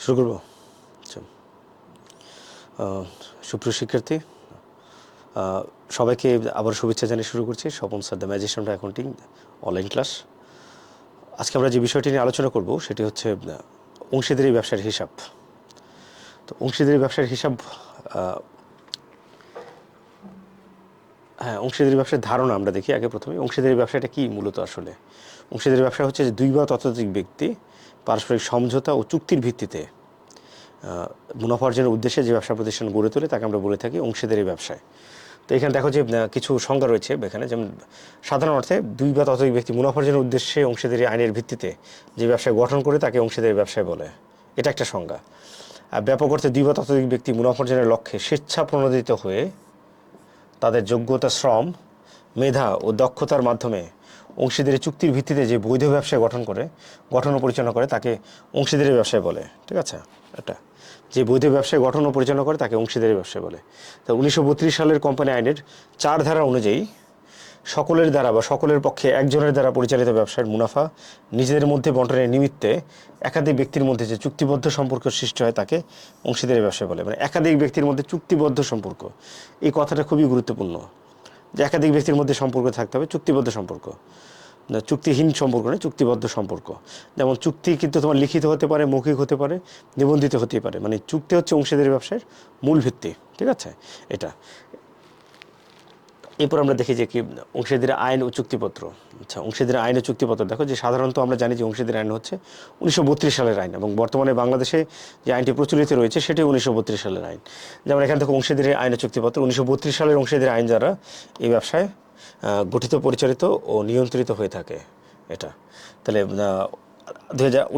শুরু করব। আচ্ছা, সুপ্রিয় শিক্ষার্থী, সবাইকে আবার শুভেচ্ছা জানিয়ে শুরু করছি Swapan sir the magistrate accounting online class. আজকে আমরা যে বিষয়টি নিয়ে আলোচনা করব সেটি হচ্ছে অংশীদারি ব্যবসার হিসাব। তো অংশীদারি ব্যবসার হিসাব, অংশীদারি ব্যবসার ধারণা আমরা দেখি আগে প্রথমে। অংশীদারি ব্যবসাটা কি মূলত? আসলে অংশীদারি ব্যবসা হচ্ছে যে দুই বা ততোধিক ব্যক্তি পারস্পরিক সমঝোতা ও চুক্তির ভিত্তিতে মুনাফা অর্জনের উদ্দেশ্যে যে ব্যবসা প্রতিষ্ঠান গড়ে তোলে তাকে আমরা বলে থাকি অংশীদারি ব্যবসায়। তো এখানে দেখো যে কিছু সংজ্ঞা রয়েছে এখানে, যেমন সাধারণ অর্থে দুই বা ততোধিক ব্যক্তি মুনাফা অর্জনের উদ্দেশ্যে অংশীদারি আইনের ভিত্তিতে যে ব্যবসায় গঠন করে তাকে অংশীদারি ব্যবসায় বলে, এটা একটা সংজ্ঞা। আর ব্যাপক অর্থে দুই বা ততোধিক ব্যক্তি মুনাফা অর্জনের লক্ষ্যে স্বেচ্ছা প্রণোদিত হয়ে তাদের যোগ্যতা, শ্রম, মেধা ও দক্ষতার মাধ্যমে অংশীদারি চুক্তির ভিত্তিতে যে বৈধ ব্যবসায় গঠন ও পরিচালনা করে তাকে অংশীদারি ব্যবসায় বলে। ঠিক আছে, এটা যে বৈধ ব্যবসায় গঠন ও পরিচালনা করে তাকে অংশীদারি ব্যবসায় বলে। তো 1932 সালের কোম্পানি আইনের 4 ধারা অনুযায়ী সকলের দ্বারা বা সকলের পক্ষে একজনের দ্বারা পরিচালিত ব্যবসার মুনাফা নিজেদের মধ্যে বণ্টনের নিমিত্তে একাধিক ব্যক্তির মধ্যে যে চুক্তিবদ্ধ সম্পর্ক সৃষ্টি হয় তাকে অংশীদারি ব্যবসা বলে। মানে একাধিক ব্যক্তির মধ্যে চুক্তিবদ্ধ সম্পর্ক, এই কথাটা খুবই গুরুত্বপূর্ণ, যে একাধিক ব্যক্তির মধ্যে সম্পর্ক থাকতে হবে, চুক্তিবদ্ধ সম্পর্ক, না চুক্তিহীন সম্পর্ক নয়, চুক্তিবদ্ধ সম্পর্ক। যেমন চুক্তি কিন্তু তোমার লিখিত হতে পারে, মৌখিক হতে পারে, নিবন্ধিত হতে পারে। মানে চুক্তি হচ্ছে অংশীদারি ব্যবসার মূল ভিত্তি। ঠিক আছে, এটা। এরপর আমরা দেখি যে কি অংশীদারি আইন ও চুক্তিপত্র। আচ্ছা, অংশীদারি আইন ও চুক্তিপত্র দেখো যে সাধারণত আমরা জানি যে অংশীদারি আইন হচ্ছে 1932 সালের আইন, এবং বর্তমানে বাংলাদেশে যে আইনটি প্রচলিত রয়েছে সেটি 1932 সালের আইন। যেমন এখান থেকে অংশীদারি আইন ও চুক্তিপত্র 1932 সালের অংশীদারি আইন দ্বারা এই ব্যবসায় গঠিত, পরিচালিত ও নিয়ন্ত্রিত হয়ে থাকে। এটা তাহলে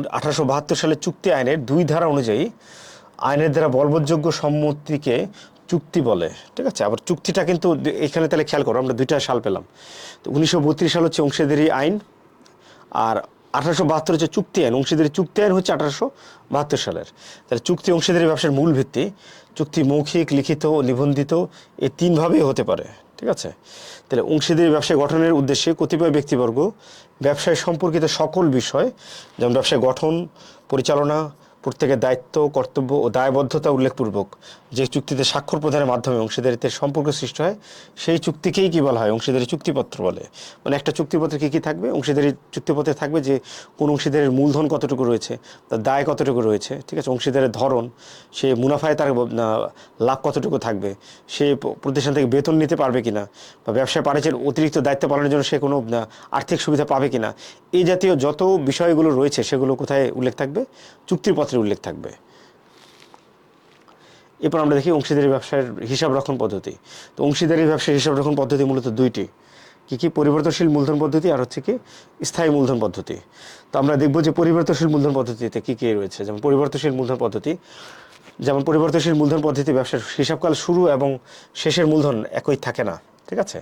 1872 সালের চুক্তি আইনের 2 ধারা অনুযায়ী আইনের দ্বারা বলবৎযোগ্য সম্মতিকে চুক্তি বলে। ঠিক আছে, আবার চুক্তিটা কিন্তু এখানে তাহলে খেয়াল করো, আমরা 2টা সাল পেলাম। তো 1932 সাল হচ্ছে অংশীদারি আইন, আর 1872 হচ্ছে চুক্তি আইন। অংশীদারি চুক্তি আইন হচ্ছে 1872 সালের। তাহলে চুক্তি অংশীদারি ব্যবসার মূল ভিত্তি। চুক্তি মৌখিক, লিখিত ও নিবন্ধিত, এই 3 ভাবেই হতে পারে। ঠিক আছে, তাহলে অংশীদারি ব্যবসা গঠনের উদ্দেশ্যে কতিপয় ব্যক্তিবর্গ ব্যবসায় সম্পর্কিত সকল বিষয়, যেমন ব্যবসায় গঠন, পরিচালনা, প্রত্যেকের দায়িত্ব, কর্তব্য ও দায়বদ্ধতা উল্লেখপূর্বক যে চুক্তিতে স্বাক্ষর প্রদানের মাধ্যমে অংশীদারিত্বের সম্পর্ক সৃষ্টি হয় সেই চুক্তিকেই কী বলা হয়? অংশীদারি চুক্তিপত্র বলে। মানে একটা চুক্তিপত্রে কী কী থাকবে? অংশীদারি চুক্তিপত্রে থাকবে যে কোন অংশীদারের মূলধন কতটুকু রয়েছে, তার দায় কতটুকু রয়েছে, ঠিক আছে, অংশীদারের ধরন, সে মুনাফায় তার লাভ কতটুকু থাকবে, সে প্রতিষ্ঠান থেকে বেতন নিতে পারবে কিনা, বা ব্যবসায় বাণিজ্যের অতিরিক্ত দায়িত্ব পালনের জন্য সে কোনো আর্থিক সুবিধা পাবে কিনা, এই জাতীয় যত বিষয়গুলো রয়েছে সেগুলো কোথায় উল্লেখ থাকবে? চুক্তির পত্রে উল্লেখ থাকবে। এরপর আমরা দেখি অংশীদারি ব্যবসার হিসাব রক্ষণ পদ্ধতি। তো অংশীদারি ব্যবসার হিসাব রক্ষণ পদ্ধতি মূলত 2টি। কি? পরিবর্তনশীল মূলধন পদ্ধতি আর হচ্ছে কি স্থায়ী মূলধন পদ্ধতি। তো আমরা দেখব যে পরিবর্তনশীল মূলধন পদ্ধতিতে কী কী রয়েছে। যেমন পরিবর্তনশীল মূলধন পদ্ধতি ব্যবসার হিসাবকাল শুরু এবং শেষের মূলধন একই থাকে না। ঠিক আছে,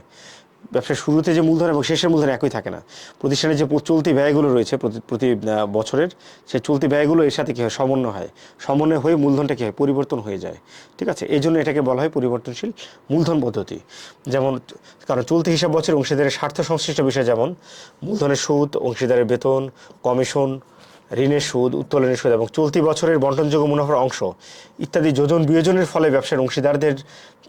ব্যবসার শুরুতে যে মূলধন এবং শেষের মূলধন একই থাকে না। প্রতিষ্ঠানের যে চলতি ব্যয়গুলো রয়েছে প্রতি বছরের, সেই চলতি ব্যয়গুলো এর সাথে কী হয়? সমন্বয় হয়ে মূলধনটা কী হয়? পরিবর্তন হয়ে যায়। ঠিক আছে, এই জন্য এটাকে বলা হয় পরিবর্তনশীল মূলধন পদ্ধতি। যেমন কারণ চলতি হিসাব বছরে অংশীদারের স্বার্থ সংশ্লিষ্ট বিষয়, যেমন মূলধনের সুদ, অংশীদারের বেতন, কমিশন, ঋণের সুদ, উত্তোলনের সুদ এবং চলতি বছরের বণ্টনযোগ্য মুনাফার অংশ ইত্যাদি যোজন বিয়োজনের ফলে ব্যবসার অংশীদারদের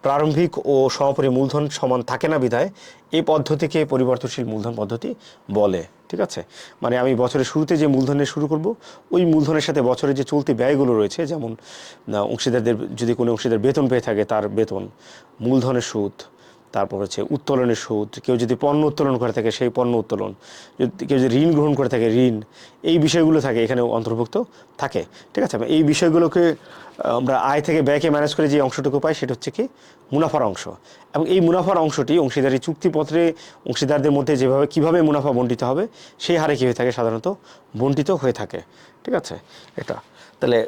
প্রারম্ভিক ও সমাপনী মূলধন সমান থাকে না বিধায় এই পদ্ধতিকে পরিবর্তনশীল মূলধন পদ্ধতি বলে। ঠিক আছে, মানে আমি বছরের শুরুতে যে মূলধনে শুরু করব, ওই মূলধনের সাথে বছরের যে চলতি ব্যয়গুলো রয়েছে, যেমন অংশীদারদের যদি কোনো অংশীদার বেতন পেয়ে থাকে তার বেতন, মূলধনের সুদ, তারপর হচ্ছে উত্তোলনের সুদ, কেউ যদি পণ্য উত্তোলন করে থাকে সেই পণ্য উত্তোলন, কেউ যদি ঋণ গ্রহণ করে থাকে ঋণ, এই বিষয়গুলো থাকে এখানে অন্তর্ভুক্ত থাকে। ঠিক আছে, এই বিষয়গুলোকে আমরা আয় থেকে ব্যয়কে ম্যানেজ করে যে অংশটুকু পাই সেটা হচ্ছে কি মুনাফার অংশ। এবং এই মুনাফার অংশটি অংশীদারি চুক্তিপত্রে অংশীদারদের মধ্যে কীভাবে মুনাফা বণ্টিত হবে সেই হারে কী হয়ে থাকে? সাধারণত বণ্টিত হয়ে থাকে। ঠিক আছে, এটা তাহলে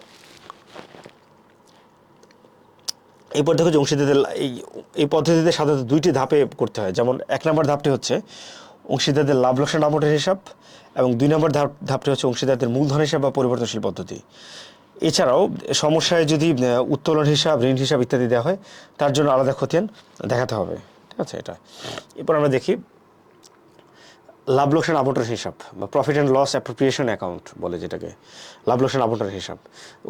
এরপর দেখো যে অংশীদারদের এই পদ্ধতিতে সাধারণত 2টি ধাপে করতে হয়। যেমন 1 নম্বর ধাপটি হচ্ছে অংশীদারদের লাভ লোকসান আমটের হিসাব, এবং 2 নম্বর ধাপটি হচ্ছে অংশীদারদের মূলধন হিসাব বা পরিবর্তনশীল পদ্ধতি। এছাড়াও সমস্যায় যদি উত্তোলন হিসাব, ঋণ হিসাব ইত্যাদি দেওয়া হয় তার জন্য আলাদা খতিয়ান দেখাতে হবে। ঠিক আছে, এটা। এরপর আমরা দেখি লাভ লোকসান আবন্টন হিসাব বা profit and loss appropriation account বলে, যেটাকে লাভ লোকসান আবন্টন হিসাব।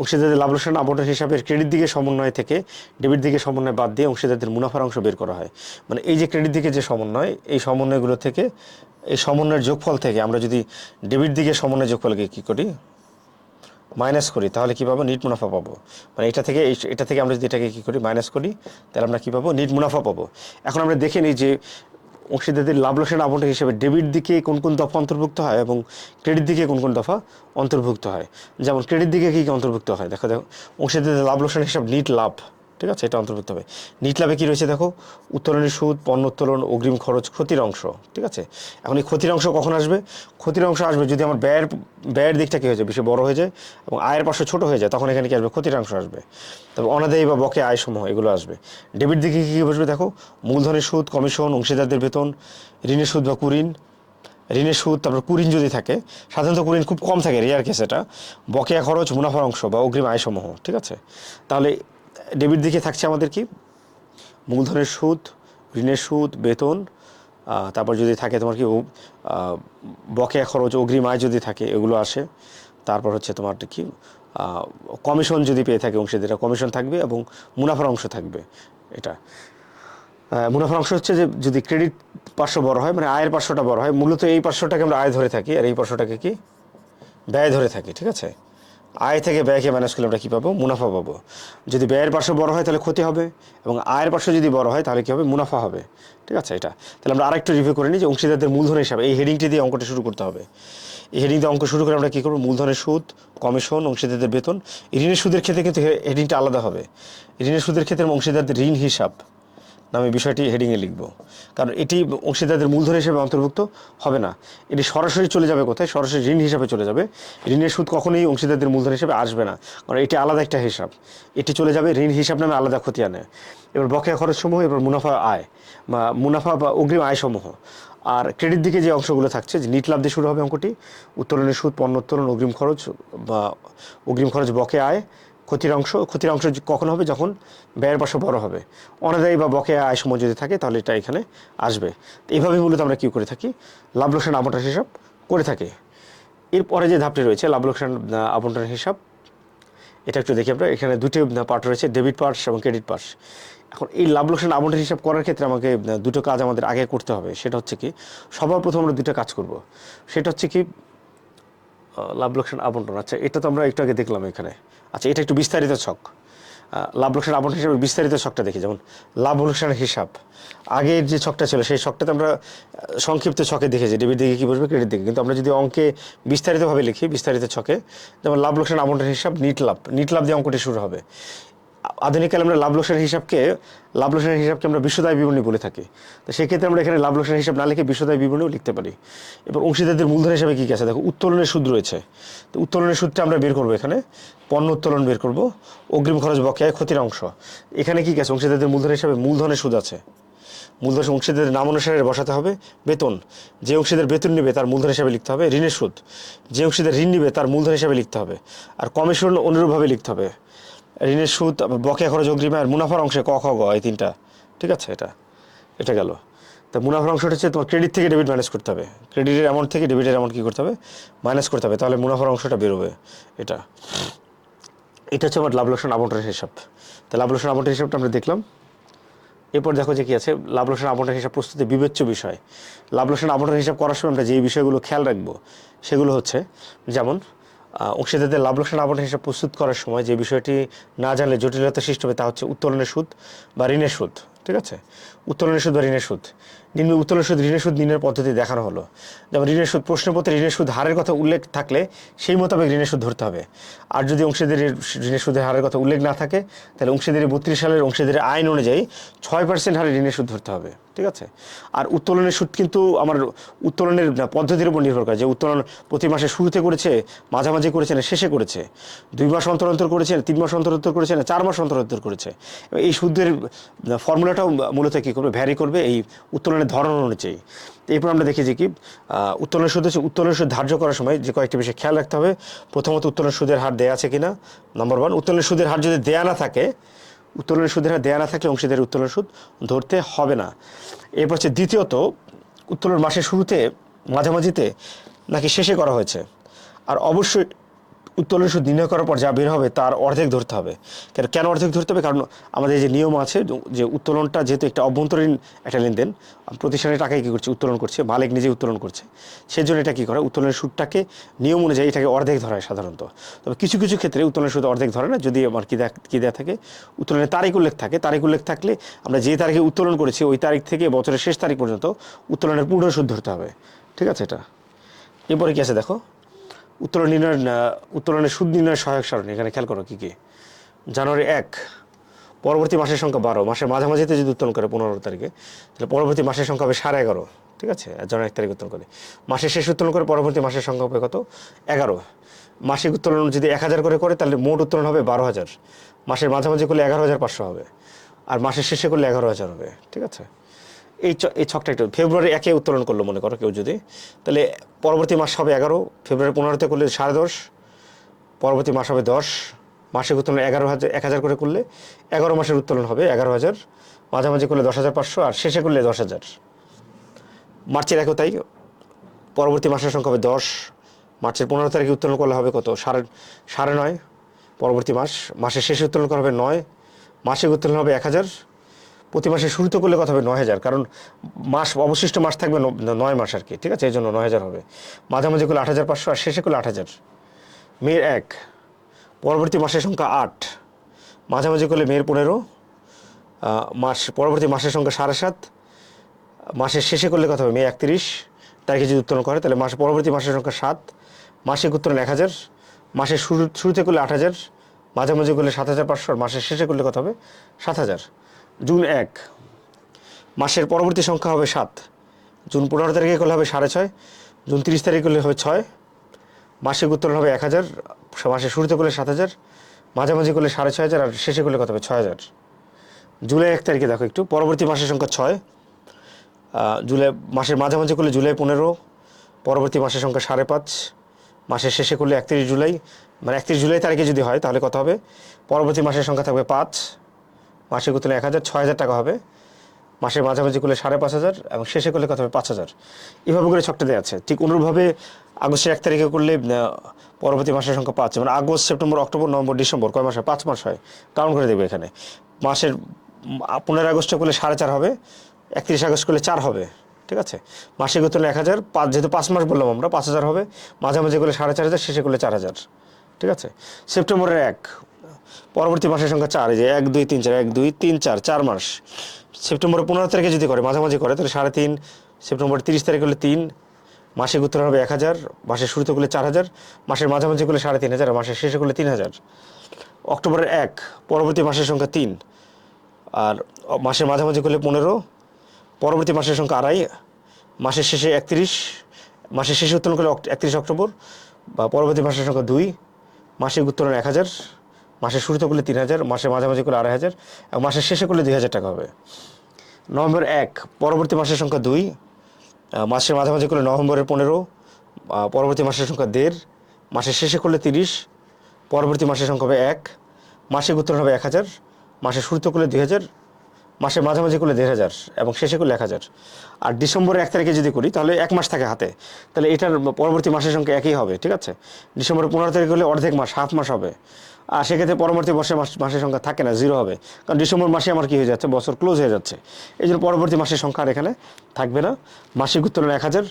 অংশীদারদের লাভ লোকসান আবন্টন হিসাবের ক্রেডিট দিকে সমন্বয় থেকে ডেবিট দিকে সমন্বয় বাদ দিয়ে অংশীদারদের মুনাফার অংশ বের করা হয়। মানে এই যে ক্রেডিট দিকে যে সমন্বয়, এই সমন্বয়গুলো থেকে, এই সমন্বয়ের যোগফল থেকে আমরা যদি ডেবিট দিকে সমন্বয় যোগফলকে কী করি, মাইনাস করি, তাহলে কী পাবো, নিট মুনাফা পাবো। মানে এটা থেকে আমরা যদি এটাকে কী করি, মাইনাস করি, তাহলে আমরা কী পাবো, নিট মুনাফা পাবো। এখন আমরা দেখে নিই যে অংশীদারদের লাভ লোকসান আবন্টন হিসেবে ডেবিট দিকে কোন কোন দফা অন্তর্ভুক্ত হয় এবং ক্রেডিট দিকে কোন কোন দফা অন্তর্ভুক্ত হয়। যেমন ক্রেডিট দিকে কী কী অন্তর্ভুক্ত হয়, দেখো অংশীদারদের লাভ লোকসান হিসাব নিট লাভ, ঠিক আছে, এটা অন্তর্ভুক্ত হবে। নিট লাভে কী রয়েছে দেখো, উত্তোলনের সুদ, পণ্য উত্তোলন, অগ্রিম খরচ, ক্ষতির অংশ, ঠিক আছে। এখন এই ক্ষতির অংশ কখন আসবে, ক্ষতির অংশ আসবে যদি আমার ব্যয়ের দিকটা কী হয়ে যায়, বেশি বড় হয়ে যায় এবং আয়ের পাশে ছোটো হয়ে যায়, তখন এখানে কী আসবে, ক্ষতির অংশ আসবে। তবে অনাদায়ী বা বকেয়া আয় সমূহ এগুলো আসবে। ডেবিট দিকে কী বসবে দেখো, মূলধনের সুদ, কমিশন, অংশীদারদের বেতন, ঋণের সুদ বা কুঋণ, ঋণের সুদ, তারপর কুঋণ যদি থাকে, সাধারণত কুঋণ খুব কম থাকে, রেয়ার কেস এটা, বকেয়া খরচ, মুনাফার অংশ বা অগ্রিম আয় সমূহ, ঠিক আছে। তাহলে ডেবিট দিকে থাকছে আমাদের কি, মূলধনের সুদ, ঋণের সুদ, বেতন, তারপর যদি থাকে তোমার কি বকেয়া খরচ, অগ্রিম আয় যদি থাকে, এগুলো আসে। তারপর হচ্ছে তোমার কি, কমিশন যদি পেয়ে থাকে অংশীদাররা, কমিশন থাকবে এবং মুনাফার অংশ থাকবে। এটা মুনাফার অংশ হচ্ছে যে যদি ক্রেডিট পার্শ্ব বড় হয়, মানে আয়ের পার্শ্বটা বড় হয়, মূলত এই পার্শ্বটাকে আমরা আয় ধরে থাকি আর এই পার্শ্বটাকে কি ব্যয় ধরে থাকি, ঠিক আছে। আয় থেকে ব্যয়কে মাইনাস করলে আমরা কী পাবো, মুনাফা পাবো। যদি ব্যয়ের পার্শ্ব বড় হয় তাহলে ক্ষতি হবে এবং আয়ের পার্শ্ব যদি বড় হয় তাহলে কী হবে, মুনাফা হবে, ঠিক আছে। এটা তাহলে আমরা আরেকটু রিভিউ করে নিই যে অংশীদারদের মূলধন হিসাবে এই হেডিংটি দিয়ে অঙ্কটা শুরু করতে হবে। এই হেডিং দিয়ে অঙ্ক শুরু করে আমরা কী করবো, মূলধনের সুদ, কমিশন, অংশীদারদের বেতন, ঋণের সুদের ক্ষেত্রে কিন্তু হেডিংটা আলাদা হবে। ঋণের সুদের ক্ষেত্রে অংশীদারদের ঋণ হিসাব নামে বিষয়টি হেডিংয়ে লিখব, কারণ এটি অংশীদারদের মূলধন হিসেবে অন্তর্ভুক্ত হবে না। এটি সরাসরি চলে যাবে কোথায়, সরাসরি ঋণ হিসাবে চলে যাবে। ঋণের সুদ কখনোই অংশীদারদের মূলধন হিসেবে আসবে না, কারণ এটি আলাদা একটা হিসাব, এটি চলে যাবে ঋণ হিসাব নামে আলাদা খতিয়ানে। এবার বকেয়া খরচ সমূহ, এবার মুনাফা আয় বা মুনাফা বা অগ্রিম আয় সমূহ। আর ক্রেডিট দিকে যে অংশগুলো থাকছে, যে নিট লাভ দিয়ে শুরু হবে অঙ্কটি, উত্তোলনের সুদ, পণ্য উত্তোলন, অগ্রিম খরচ বা অগ্রিম খরচ, বকেয়া আয়, ক্ষতির অংশ কখন হবে, যখন ব্যয়ের পার্শ্ব বড় হবে। অনাদায়ী বা বকেয়া আয় সমূহ যদি থাকে তাহলে এটা এখানে আসবে। এইভাবেই মূলত আমরা কী করে থাকি, লাভ লোকসান আবন্টন হিসাব করে থাকি। এরপরে যে ধাপটি রয়েছে লাভ লোকসান আবন্টন হিসাব, এটা একটু দেখি আমরা। এখানে দুটি পার্ট রয়েছে, ডেবিট পার্টস এবং ক্রেডিট পার্টস। এখন এই লাভ লোকসান আবন্টন হিসাব করার ক্ষেত্রে আমাকে দুটো কাজ আমাদের আগে করতে হবে। সেটা হচ্ছে কি, সবার প্রথম আমরা দুটো কাজ করব। সেটা হচ্ছে কি, লাভ লোকসান আবন্টন, আচ্ছা এটা তো আমরা একটু আগে দেখলাম এখানে। আচ্ছা এটা একটু বিস্তারিত ছক, লাভ লোকসান আবন্টন হিসাবে বিস্তারিত ছকটা দেখি। যেমন লাভ লোকসানের হিসাব, আগের যে ছকটা ছিল সেই ছকটাতে আমরা সংক্ষিপ্ত ছকে দেখেছি ডেবিট দিকে কী বসবে, ক্রেডিট দিকে। কিন্তু আমরা যদি অঙ্কে বিস্তারিতভাবে লিখি, বিস্তারিত ছকে, যেমন লাভ লোকসান আবন্টন হিসাব, নিট লাভ দিয়ে অঙ্কটি শুরু হবে। আধুনিককালে আমরা লাভ লোকসানের হিসাবকে আমরা বিশদায় বিবরণী বলে থাকি। তো সেক্ষেত্রে আমরা এখানে লাভ লোকসানের হিসাব না লিখে বিশদায় বিবরণীও লিখতে পারি। এবার অংশীদারদের মূলধন হিসাবে কী আছে দেখো, উত্তোলনের সুদ রয়েছে। তো উত্তোলনের সুদটা আমরা বের করবো, এখানে পণ্য উত্তোলন বের করব, অগ্রিম খরচ, বকেয়া, ক্ষতির অংশ। এখানে কী আছে, অংশীদারদের মূলধন হিসাবে মূলধনের সুদ আছে। মূলধন অংশীদারের নাম অনুসারে বসাতে হবে। বেতন, যে অংশীদার বেতন নেবে তার মূলধন হিসাবে লিখতে হবে। ঋণের সুদ, যে অংশীদার ঋণ নেবে তার মূলধন হিসাবে লিখতে হবে। আর কমিশন অনুরূপভাবে লিখতে হবে। ঋণের সুদ, বকেয়া খরচ, অগ্রিম আর মুনাফার অংশে ক খ গ, এই তিনটা, ঠিক আছে। এটা গেল। তা মুনাফার অংশটা হচ্ছে তোমার ক্রেডিট থেকে ডেবিট মাইনাস করতে হবে, ক্রেডিটের অ্যামাউন্ট থেকে ডেবিটের অ্যামাউন্ট কী করতে হবে, মাইনাস করতে হবে, তাহলে মুনাফার অংশটা বেরোবে। এটা হচ্ছে আমার লাভ লোকসান আবন্টনের হিসাব। তা লাভ লোকসান আবন্টনের হিসাবটা আমরা দেখলাম। এরপর দেখো যে কী আছে, লাভ লোকসান আবন্টনের হিসাব প্রস্তুতি বিবেচ্য বিষয়। লাভ লোকসান আবন্টনের হিসাব করার সময় আমরা যে বিষয়গুলো খেয়াল রাখবো সেগুলো হচ্ছে, যেমন অংশীদারদের লাভ লোকসান আবন্টন হিসাব প্রস্তুত করার সময় যে বিষয়টি না জানলে জটিলতা সৃষ্টি হবে তা হচ্ছে উত্তোলনের সুদ বা ঋণের সুদ, ঠিক আছে। উত্তোলনের সুদ বা ঋণের সুদ, উত্তোলনের সুদ, ঋণের সুদ নির্ণয়ের পদ্ধতি দেখানো হলো। যেমন ঋণের সুদ, প্রশ্নপত্রে ঋণের সুদ হারের কথা উল্লেখ থাকলে সেই মোতাবেক ঋণের সুদ ধরতে হবে। আর যদি অংশীদারের ঋণের সুদের হারের কথা উল্লেখ না থাকে তাহলে অংশীদারি 32 সালের অংশীদারি আইন অনুযায়ী 6% হারে ঋণের সুদ ধরতে হবে, ঠিক আছে। আর উত্তোলনের সুদ কিন্তু আমার উত্তোলনের পদ্ধতির উপর নির্ভর করে, যে উত্তোলন প্রতি মাসে শুরুতে করেছে, মাঝামাঝি করেছে না শেষে করেছে, 2 মাস অন্তর অন্তর করেছে, 3 মাস অন্তর অন্তর করেছে না 4 মাস অন্তর অন্তর করেছে। এই সুদের ফর্মুলাটাও মূলত কী করবে, ভ্যারি করবে এই উত্তোলনের ধরন অনুযায়ী। এরপর আমরা দেখি যে কি, উত্তোলনের সুদ হচ্ছে, উত্তোলনের সুদ ধার্য করার সময় যে কয়েকটি বিষয় খেয়াল রাখতে হবে। প্রথমত উত্তোলনের সুদের হার দেয়া আছে কিনা, নম্বর 1। উত্তোলনের সুদের হার যদি দেয়া না থাকে, উত্তোলনের সুদের হার দেয়া না থাকলে অংশীদারের উত্তোলনের সুদ ধরতে হবে না। এরপর হচ্ছে দ্বিতীয়ত, উত্তোলন মাসের শুরুতে মাঝামাঝিতে নাকি শেষে করা হয়েছে। আর অবশ্যই উত্তোলনের সুদ নির্ণয় করার পর যা বের হবে তার অর্ধেক ধরতে হবে। কেন অর্ধেক ধরতে হবে? কারণ আমাদের যে নিয়ম আছে যে উত্তোলনটা যেহেতু একটা অভ্যন্তরীণ একটা লেনদেন, প্রতিষ্ঠানের টাকায় কী করছে, উত্তোলন করছে, মালিক নিজেই উত্তোলন করছে, সেজন্য এটা কী করে, উত্তোলনের সুদটাকে নিয়ম অনুযায়ী এটাকে অর্ধেক ধরায় সাধারণত। তবে কিছু কিছু ক্ষেত্রে উত্তোলনের সুদ অর্ধেক ধরে না, যদি আমার কী দেওয়া থাকে, উত্তোলনের তারিখ উল্লেখ থাকে। তারিখ উল্লেখ থাকলে আমরা যে তারিখে উত্তোলন করেছি ওই তারিখ থেকে বছরের শেষ তারিখ পর্যন্ত উত্তোলনের পূর্ণ সুদ ধরতে হবে। ঠিক আছে? এটা এরপরে কী আছে দেখো, উত্তোলনের সুদ নির্ণয়ের সহায়ক সারণী। এখানে খেয়াল করো কী কী। জানুয়ারি 1, পরবর্তী মাসের সংখ্যা 12, মাসের মাঝামাঝিতে যদি উত্তোলন করে 15 তারিখে, তাহলে পরবর্তী মাসের সংখ্যা হবে 11.5। ঠিক আছে? জানুয়ারি 1 তারিখ উত্তোলন করে মাসের শেষ উত্তোলন করে পরবর্তী মাসের সংখ্যা হবে কত? 11। মাসিক উত্তোলন যদি 1000 করে তাহলে মোট উত্তোলন হবে 12,000। মাসের মাঝামাঝি করলে 11,500 হবে, আর মাসের শেষে করলে 11,000 হবে। ঠিক আছে? এই ছকটা একটু, ফেব্রুয়ারি 1 উত্তোলন করলো মনে করো কেউ যদি, তাহলে পরবর্তী মাস হবে 11, ফেব্রুয়ারি 15 করলে 10.5, পরবর্তী মাস হবে 10, মাসিক উত্তোলন 1000 করলে 11 মাসের উত্তোলন হবে 11,000, মাঝামাঝি করলে 10,500, আর শেষে করলে 10,000। মার্চের 1 তাই, পরবর্তী মাসের সংখ্যা হবে 10, মার্চের 15 তারিখে উত্তোলন করলে হবে কত? 9.5, পরবর্তী মাসের শেষে উত্তোলন করা হবে 9, মাসিক উত্তোলন হবে 1000, প্রতি মাসে শুরুতে করলে কত হবে? 9,000, কারণ অবশিষ্ট মাস থাকবে 9 মাস আর কি। ঠিক আছে? এই জন্য 9,000 হবে। মাঝামাঝি করলে 8,500, আর শেষে করলে 8,000। মের 1, পরবর্তী মাসের সংখ্যা 8, মাঝামাঝি করলে মের 15, পরবর্তী মাসের সংখ্যা 7.5, মাসের শেষে করলে কত হবে? মে 31 তারিখে যদি উত্তোলন করে তাহলে পরবর্তী মাসের সংখ্যা 7, মাসিক উত্তোলন 1000, মাসের শুরুতে করলে 8,000, মাঝামাঝি করলে 7,500, আর মাসের শেষে করলে কত হবে? 7,000। জুন 1, মাসের পরবর্তী সংখ্যা হবে 7, জুন 15 তারিখে করলে হবে 6.5, জুন 30 তারিখে করলে হবে 6, মাসিক উত্তোলন হবে 1000, মাসের শুরুতে করলে 7,000, মাঝামাঝি করলে 6,500, আর শেষে করলে কত হবে? 6,000। জুলাই 1 তারিখে দেখো একটু, পরবর্তী মাসের সংখ্যা 6, জুলাই মাসের মাঝামাঝি করলে জুলাই 15, পরবর্তী মাসের সংখ্যা 5.5, মাসের শেষে করলে 31 জুলাই, মানে 31 জুলাই তারিখে যদি হয় তাহলে কত হবে? পরবর্তী মাসের সংখ্যা থাকবে 5, মাসিক উত্তোলন 1,000, 6,000 টাকা হবে, মাসের মাঝামাঝি করলে 5,500, এবং শেষে করলে কত হবে? 5,000। এভাবে করে ছকটা দেওয়া আছে। ঠিক অনুরূপভাবে আগস্টের 1 তারিখে করলে পরবর্তী মাসের সংখ্যা 5, মানে August, September, October, November, December, কয় মাস হয়? 5 মাস হয়। কাউন্ট করে দেবে এখানে। মাসের 15 আগস্টে করলে 4.5 হবে, 31 আগস্ট করলে 4 হবে। ঠিক আছে? মাসিক উত্তোলন 1,000, যেহেতু 5 মাস বললাম আমরা, 5,000 হবে, মাঝামাঝি করলে 4,500, শেষে করলে 4,000। ঠিক আছে? সেপ্টেম্বরের 1, পরবর্তী মাসের সংখ্যা 4, এই যে 1, 2, 3, 4, 1, 2, 3, 4 মাস। সেপ্টেম্বরের 15 তারিখে যদি করে, মাঝামাঝি করে, তাহলে 3.5, সেপ্টেম্বরের 30 তারিখ করলে 3, মাসিক উত্তোলন হবে 1,000, মাসের শুরুতে করলে 4,000, মাসের মাঝামাঝি করলে 3,500, আর মাসের শেষে করলে 3,000। অক্টোবরের 1, পরবর্তী মাসের সংখ্যা 3, আর মাসের মাঝামাঝি করলে 15, পরবর্তী মাসের সংখ্যা 2.5, মাসের শেষে 31, মাসের শেষে উত্তোলন করলে 31 অক্টোবর, বা পরবর্তী মাসের সংখ্যা 2, মাসিক উত্তোলন 1,000, মাসের শুরুতে করলে 3,000, মাসের মাঝামাঝি করলে 2,500, এবং মাসের শেষে করলে 2,000 টাকা হবে। নভেম্বর 1, পরবর্তী মাসের সংখ্যা 2, মাসের মাঝামাঝি করলে নভেম্বরের 15, পরবর্তী মাসের সংখ্যা 1.5, মাসের শেষে করলে 30, পরবর্তী মাসের সংখ্যা হবে 1, মাসিক উত্তোলন হবে 1,000, মাসের শুরুতে করলে 2,000, মাসের মাঝামাঝি করলে 1,500, এবং শেষে করলে 1,000। আর ডিসেম্বরের 1 তারিখে যদি করি তাহলে 1 মাস থাকে হাতে, তাহলে এটার পরবর্তী মাসের সংখ্যা একই হবে। ঠিক আছে? ডিসেম্বরের 15 তারিখ হলে অর্ধেক মাস, হাফ মাস হবে, আর সেক্ষেত্রে পরবর্তী মাসের সংখ্যা থাকে না, 0 হবে, কারণ ডিসেম্বর মাসে আমার কী হয়ে যাচ্ছে? বছর ক্লোজ হয়ে যাচ্ছে। এই জন্য পরবর্তী মাসের সংখ্যা আর এখানে থাকবে না। মাসিক উত্তোলন 1,000,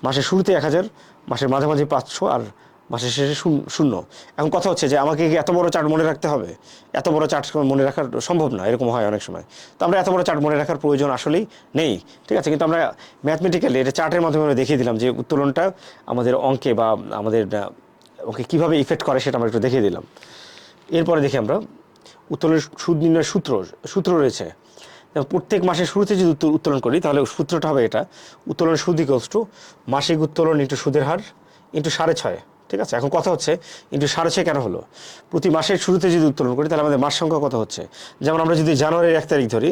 মাসের শুরুতে 1,000, মাসের মাঝামাঝি 500, আর মাসের শেষে 0। এখন কথা হচ্ছে যে আমাকে কি এত বড় চার্ট মনে রাখতে হবে? এত বড় চার্ট মনে রাখার সম্ভব না, এরকম হয় অনেক সময়। তো আমরা এত বড় চার্ট মনে রাখার প্রয়োজন আসলেই নেই। ঠিক আছে? কিন্তু আমরা ম্যাথমেটিক্যালি এটা চার্টের মাধ্যমে আমরা দেখিয়ে দিলাম যে উত্তোলনটা আমাদের অঙ্কে বা আমাদের ওকে কীভাবে ইফেক্ট করে সেটা আমরা একটু দেখিয়ে দিলাম। এরপরে দেখি আমরা উত্তোলনের সুদ নির্ণয়ের সূত্র রয়েছে। প্রত্যেক মাসের শুরুতে যদি উত্তোলন করি তাহলে সূত্রটা হবে এটা: উত্তোলনের সুদ ইকুয়ালস টু মাসিক উত্তোলন ইন্টু সুদের হার ইন্টু 6.5। ঠিক আছে? এখন কথা হচ্ছে ইন্টু 6.5 কেন হলো? প্রতি মাসের শুরুতে যদি উত্তোলন করি তাহলে আমাদের মাস সংখ্যা কত হচ্ছে? যেমন আমরা যদি জানুয়ারির 1 তারিখ ধরি,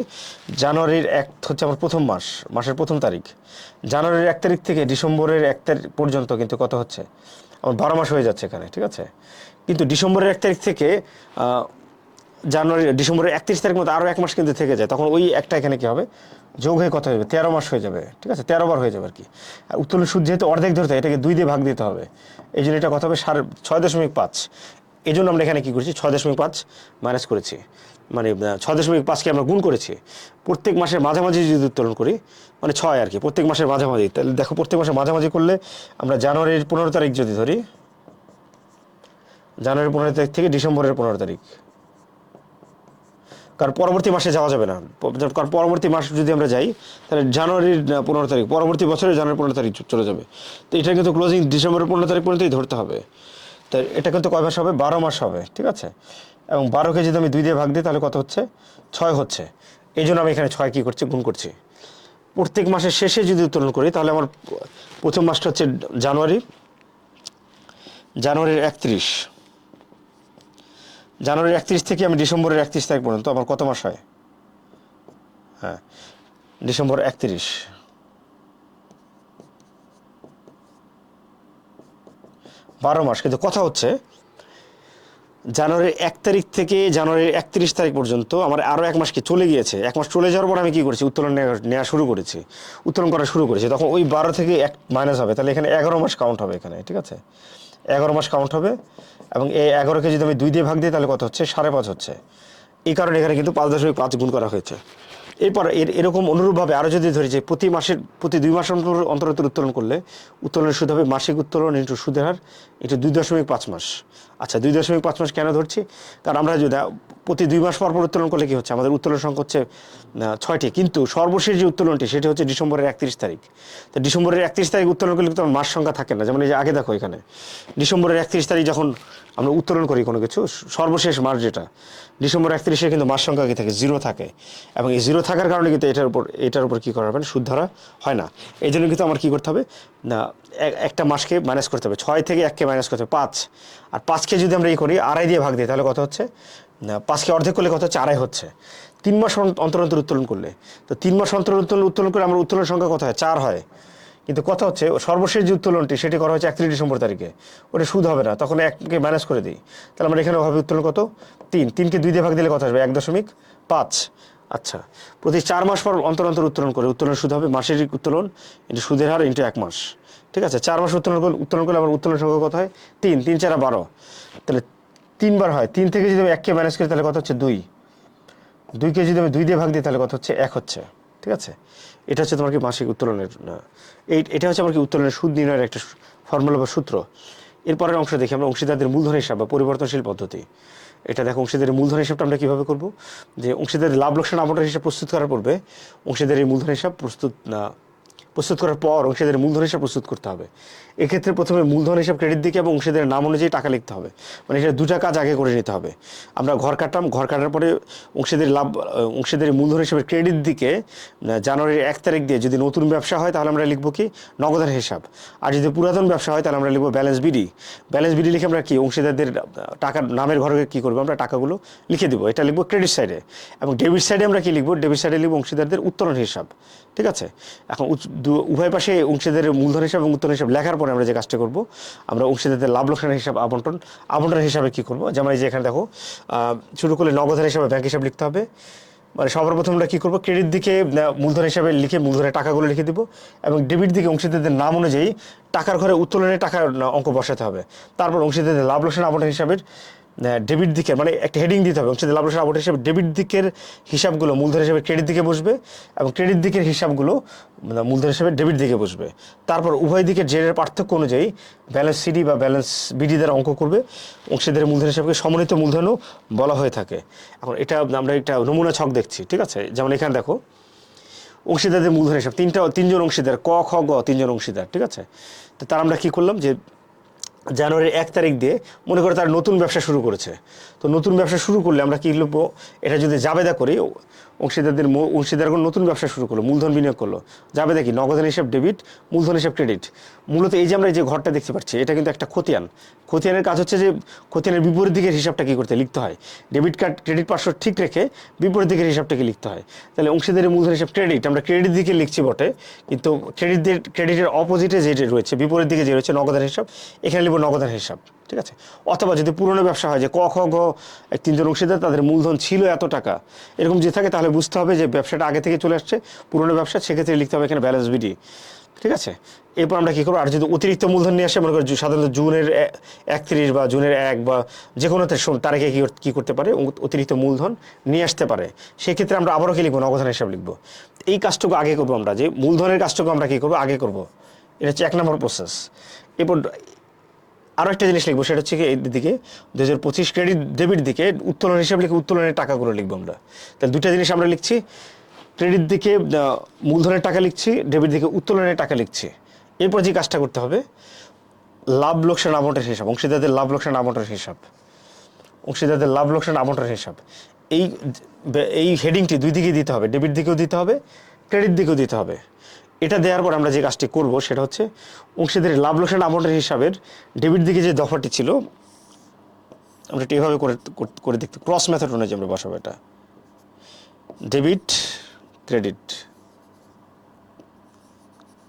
জানুয়ারির 1 হচ্ছে আমার প্রথম মাস, মাসের প্রথম তারিখ। জানুয়ারির 1 তারিখ থেকে ডিসেম্বরের 1 তারিখ পর্যন্ত কিন্তু কত হচ্ছে? আমার 12 মাস হয়ে যাচ্ছে এখানে। ঠিক আছে? কিন্তু ডিসেম্বরের 1 তারিখ থেকে জানুয়ারি ডিসেম্বরের 31 তারিখ মতো আরও 1 মাস কিন্তু থেকে যায়, তখন ওই একটা এখানে কী হবে যোগ হয়ে কত হয়ে যাবে 13 মাস হয়ে যাবে, ঠিক আছে 13 বার হয়ে যাবে আর কি। আর উত্তোলন সুদ যেহেতু অর্ধেক ধরতে হয়, এটাকে 2 দিয়ে ভাগ দিতে হবে, এই জন্য এটা কত হবে 6.5, এই জন্য আমরা এখানে কী করেছি 6.5 মাইনাস করেছি, মানে 6.5কে আমরা গুণ করেছি। প্রত্যেক মাসের মাঝামাঝি যদি উত্তোলন করি মানে 6 আর কি, প্রত্যেক মাসের মাঝামাঝি, তাহলে দেখো প্রত্যেক মাসের মাঝামাঝি করলে আমরা জানুয়ারির 15 তারিখ যদি ধরি, জানুয়ারির 15 তারিখ থেকে ডিসেম্বরের 15 তারিখ, কারণ পরবর্তী মাসে যাওয়া যাবে না, কারণ পরবর্তী মাস যদি আমরা যাই তাহলে জানুয়ারির 15 তারিখ, পরবর্তী বছরে জানুয়ারি 15 তারিখ চলে যাবে, তো এটা কিন্তু ক্লোজিং ডিসেম্বরের 15 তারিখ পর্যন্তই ধরতে হবে। তাই এটা কিন্তু কয় মাস হবে 12 মাস হবে, ঠিক আছে। এবং 12কে যদি আমি 2 দিয়ে ভাগ দিই তাহলে কত হচ্ছে 6 হচ্ছে, এই জন্য আমি এখানে 6 কী করছি গুণ করছি। প্রত্যেক মাসের শেষে যদি উত্তোলন করি তাহলে আমার প্রথম মাসটা হচ্ছে জানুয়ারির 31, জানুয়ারির 31 থেকে আমি ডিসেম্বরের 31 তারিখ পর্যন্ত আমার কত মাস হয়, হ্যাঁ ডিসেম্বর 31, 12 মাস। কিন্তু কথা হচ্ছে জানুয়ারির 1 তারিখ থেকে জানুয়ারির 31 তারিখ পর্যন্ত আমার আরও 1 মাস কি চলে গিয়েছে, 1 মাস চলে যাওয়ার পর আমি কী করেছি উত্তোলন নেওয়া শুরু করেছি, উত্তোলন করা শুরু করেছি, তখন ওই 12 থেকে 1 মাইনাস হবে, তাহলে এখানে 11 মাস কাউন্ট হবে এখানে, ঠিক আছে 11 মাস কাউন্ট হবে। এবং এই 11কে যদি আমি 2 দিয়ে ভাগ দিই তাহলে কত হচ্ছে 5.5 হচ্ছে, এই কারণে এখানে কিন্তু 5.5 গুণ করা হয়েছে। এরপর এরকম অনুরূপভাবে আরও যদি ধরি যে প্রতি 2 মাস অন্তর উত্তোলন করলে উত্তোলনের সুদ হবে মাসিক উত্তোলন ইন্টু সুদের হার ইন্টু 2.5 মাস। আচ্ছা 2.5 মাস কেন ধরছি, কারণ আমরা যদি প্রতি 2 মাস পর উত্তোলন করলে কী হচ্ছে আমাদের উত্তোলন সংখ্যা হচ্ছে 6টি, কিন্তু সর্বশেষ যে উত্তোলনটি সেটি হচ্ছে ডিসেম্বরের 31 তারিখ। তো ডিসেম্বরের 31 তারিখ উত্তোলন করলে কিন্তু মাস সংখ্যা থাকে না, যেমন এই যে আগে দেখো এখানে ডিসেম্বরের 31 তারিখ যখন আমরা উত্তোলন করি কোনো কিছু, সর্বশেষ মাস যেটা ডিসেম্বর 31-এ কিন্তু মাস সংখ্যা কী থাকে 0 থাকে, এবং এই 0 থাকার কারণে কিন্তু এটার উপর কী করা হবে না সুদ ধরা হয় না। এই জন্য কিন্তু আমার কী করতে হবে না একটা মাসকে মাইনাস করতে হবে, 6 থেকে 1কে মাইনাস করতে হবে 5, আর 5কে যদি আমরা করি 2.5 দিয়ে ভাগ দিই তাহলে কত হচ্ছে না 5কে অর্ধেক করলে কত হচ্ছে 2.5 হচ্ছে। 3 মাস অন্তর উত্তোলন করলে, তো 3 মাস অন্তর উত্তোলন করে আমার উত্তোলন সংখ্যা কত হয় 4 হয়, কিন্তু কথা হচ্ছে সর্বশেষ যে উত্তোলনটি সেটি করা হচ্ছে 31 ডিসেম্বর তারিখে, ওটা সুদ হবে না, তখন 1কে মাইনাস করে দিই, তাহলে আমরা এখানে হবে উত্তোলন কত 3কে 2 দিয়ে ভাগ দিলে কত আসবে 1.5। আচ্ছা প্রতি 4 মাস পর অন্তর উত্তোলন করে উত্তোলন সুদ হবে মাসের উত্তোলন ইন্টু সুদের হার ইন্টু 1 মাস, ঠিক আছে। 4 মাস উত্তোলন করলে আমার উত্তোলন সংখ্যা কত হয় 3, 3 4 12, তাহলে 3 বার হয়, 3 থেকে যদি আমি 1কে মাইনাস করি তাহলে কত হচ্ছে 2কে যদি আমি 2 দিয়ে ভাগ দিই তাহলে কত হচ্ছে 1 হচ্ছে, ঠিক আছে। এটা হচ্ছে তোমার কি মাসিক উত্তোলনের এটা হচ্ছে আমার কি উত্তোলনের সুদ নির্ণয়ের একটা ফর্মুলা বা সূত্র। এরপরের অংশ দেখি আমরা অংশীদারদের মূলধন হিসাব বা পরিবর্তনশীল পদ্ধতি। এটা দেখো অংশীদারের মূলধন হিসাবটা আমরা কীভাবে করব, যে অংশীদারের লাভ লোকসান আবন্টন হিসাব প্রস্তুত করার পূর্বে অংশীদারের মূলধন হিসাব প্রস্তুত করার পর অংশীদারের মূলধন হিসাব প্রস্তুত করতে হবে। এক্ষেত্রে প্রথমে মূলধন হিসাব ক্রেডিট দিকে এবং অংশীদারের নাম অনুযায়ী টাকা লিখতে হবে, মানে এটা দুটা কাজ আগে করে নিতে হবে। আমরা ঘর কাটলাম, ঘর কাটার পরে অংশীদারের মূলধন হিসাবের ক্রেডিট দিকে জানুয়ারির 1 তারিখ দিয়ে যদি নতুন ব্যবসা হয় তাহলে আমরা লিখবো কি নগদান হিসাব, আর যদি পুরাতন ব্যবসা হয় তাহলে আমরা লিখবো ব্যালেন্স বিডি লিখে আমরা কি অংশীদারদের টাকার নামের ঘরে কী করবো আমরা টাকাগুলো লিখে দিব, এটা লিখবো ক্রেডিট সাইডে। এবং ডেবিট সাইডে আমরা কি লিখবো, ডেবিট সাইডে লিখবো অংশীদারদের উত্তোলন হিসাব, ঠিক আছে। এখন উভয় পাশে অংশীদারের মূলধন হিসাব এবং উত্তোলন হিসাব লেখার পরে আমরা যে কাজটা করবো, আমরা অংশীদারদের লাভ লোকসানের হিসাব আবন্টন হিসাবে কী করবো, যেমন এই যে এখানে দেখো শুরু করলে নগদান হিসাবে ব্যাংক হিসাব লিখতে হবে। মানে সবার প্রথম আমরা কী করবো, ক্রেডিট দিকে মূলধন হিসাবে লিখে মূলধনের টাকাগুলো লিখে দিব, এবং ডেবিট দিকে অংশীদারদের নাম অনুযায়ী টাকার ঘরে উত্তোলনের টাকার অঙ্ক বসাতে হবে। তারপর অংশীদারদের লাভ লোকসান আবন্টন হিসাবের ডেবিট দিকে মানে একটা হেডিং দিতে হবে, অংশীদার লাভ লোকসান আবন্টন হিসাবে ডেবিট দিকের হিসাবগুলো মূলধন হিসাবে ক্রেডিট দিকে বসবে, এবং ক্রেডিট দিকের হিসাবগুলো মূলধন হিসাবে ডেবিট দিকে বসবে। তারপর উভয় দিকের জেরের পার্থক্য অনুযায়ী ব্যালেন্স সিডি বা ব্যালেন্স বিডি দ্বারা অঙ্ক করবে। অংশীদারের মূলধন হিসাবকে সমন্বিত মূলধনও বলা হয়ে থাকে। এখন এটা আমরা একটা নমুনা ছক দেখছি, ঠিক আছে। যেমন এখানে দেখো অংশীদারদের মূলধন হিসাব তিনজন অংশীদার ক খ গ 3 জন অংশীদার, ঠিক আছে। তো তার আমরা কী করলাম যে জানুয়ারির 1 তারিখ দিয়ে মনে করে তার নতুন ব্যবসা শুরু করেছে, তো নতুন ব্যবসা শুরু করলে আমরা কী লিখবো, এটা যদি জাবেদা করি অংশীদারগণ নতুন ব্যবসা শুরু করলো, মূলধন বিনিয়োগ করলো, জাবেদা কি নগদান হিসাব ডেবিট, মূলধন হিসাব ক্রেডিট। মূলত এই যে আমরা এই যে ঘরটা দেখতে পাচ্ছি এটা কিন্তু একটা খতিয়ানের কাজ হচ্ছে যে খতিয়ানের বিপরীত দিকের হিসাবটা কী করতে লিখতে হয়, ডেবিট কার্ড ক্রেডিট পার্শ্ব ঠিক রেখে বিপরীত দিকের হিসাবটাকে লিখতে হয়। তাহলে অংশীদারের মূলধন হিসাব ক্রেডিট আমরা ক্রেডিট দিকে লিখছি বটে, কিন্তু ক্রেডিটের অপোজিটে যে রয়েছে বিপরীত দিকে যে রয়েছে নগদান হিসাব, এখানে লিখব নগদান হিসাব, ঠিক ঠিক আছে। অথবা যদি পুরনো ব্যবসা হয় যে ক খ গ এক তিনজন অংশীদার তাদের মূলধন ছিল এত টাকা, এরকম যে থাকে তাহলে বুঝতে হবে যে ব্যবসাটা আগে থেকে চলে আসছে পুরনো ব্যবসা, সেক্ষেত্রে লিখতে হবে এখানে ব্যালেন্স বিডি। ঠিক আছে। এরপর আমরা কী করবো, আর যদি অতিরিক্ত মূলধন নিয়ে আসে, মনে করি সাধারণত জুনের 31 বা জুনের 1 বা যে কোনো তারিখে কী করতে পারে, অতিরিক্ত মূলধন নিয়ে আসতে পারে, সেক্ষেত্রে আমরা আবারও কি লিখবো, নগদান হিসাব লিখবো। এই কাজটুকু আগে করবো আমরা, যে মূলধনের কাজটুকু আমরা কী করবো, আগে করবো। এটা হচ্ছে 1 নম্বর প্রসেস। এরপর আরও একটা জিনিস লিখবো, সেটা হচ্ছে কি এই দিকে 2025 ক্রেডিট ডেবিট দিকে উত্তোলন হিসাব লিখে উত্তোলনের টাকাগুলো লিখবো আমরা। তাহলে দুইটা জিনিস আমরা লিখছি, ক্রেডিট দিকে মূলধনের টাকা লিখছি, ডেবিট দিকে উত্তোলনের টাকা লিখছি। এরপর যে কাজটা করতে হবে, লাভ লোকসান আবন্টনের হিসাব, অংশীদারদের লাভ লোকসান আবন্টনের হিসাব, অংশীদারদের লাভ লোকসান আবন্টনের হিসাব। এই হেডিংটি দুই দিকেই দিতে হবে, ডেবিট দিকেও দিতে হবে, ক্রেডিট দিকেও দিতে হবে। এটা দেওয়ার পর আমরা যে কাজটি করব সেটা হচ্ছে অংশীদারের লাভ লোকসান আবন্টনের হিসাবের ডেবিট দিকে যে দফাটি ছিল, আমরা এটা এভাবে করে দেখতে, ক্রস মেথড অনুযায়ী আমরা বসাবো এটা, ডেবিট ক্রেডিট,